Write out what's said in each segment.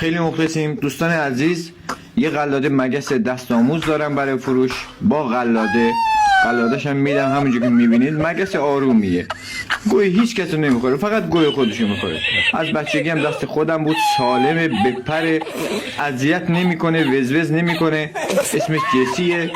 خیلی مخلصیم دوستان عزیز. یه قلاده مگس دست آموز دارم برای فروش با قلادش هم میدم همونجور که میبینید. مگس آرومیه، گوی هیچ کس رو نمیخوره، فقط گوی خودشو میخوره. از بچگی هم دست خودم بود، سالمه، بپره، اذیت نمیکنه، وزوز نمیکنه. اسمش جسیه.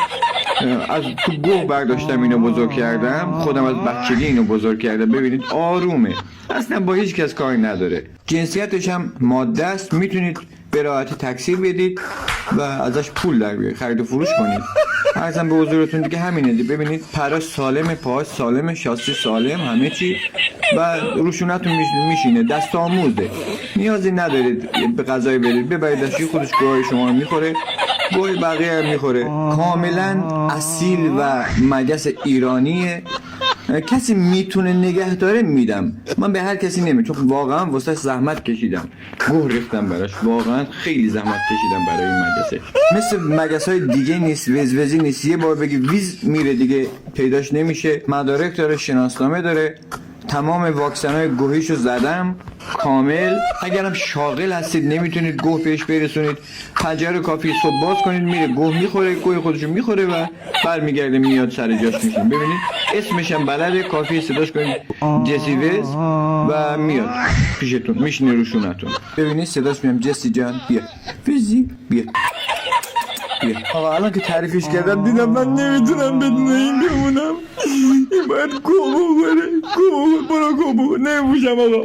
از تو گوه برداشتم اینو بزرگ کردم، خودم از بچگی اینو بزرگ کردم. ببینید آرومه، اصلا با هیچ کس کاری نداره. جنسیتش هم ماده است، میتونید به راحتی تکثیر بدید و ازش پول در بیارید، خرید و فروش کنید. عرضم به حضورتون دیگه همینه. ببینید پراش سالمه، پاهاش سالمه، شاسی سالم، همه چی و روشونتون میشینه. دست آموزه، نیازی ندارید به غذای برید، ببریدش خودش گوهای شما رو میخوره، گوی بقیه هم میخوره. کاملا اصیل و مگس ایرانیه. کسی میتونه نگه داره میدم، من به هر کسی نمیدم، چون واقعا واسه زحمت کشیدم، گوه ریختم براش، واقعا خیلی زحمت کشیدم برای این مگسه. مثل مگس های دیگه نیست، وزوزی نیست. یه بار بگی ویز میره دیگه، پیداش نمیشه. مدارک داره، شناسنامه داره، تمام واکسن های گوهیشو زدم کامل. اگرم شاغل هستید نمیتونید گوه پیش برسونید، پنجره کافی صبح باز کنید، میره گوه میخوره، گوه خودشو میخوره و برمیگرده میاد سر جاش میشین. ببینید اسمش هم بلده، کافی صداش کنید جسی وز و میاد پیشتون میشینه روشونتون. ببینید صداش میام جسی جان بیا، وزی بیا. آقا الان که تعریفش کردم دیدم من نمیتونم بدون این بمونم. این باید گوه بخوره، برو گوه بخور، نمیپوشم آقا.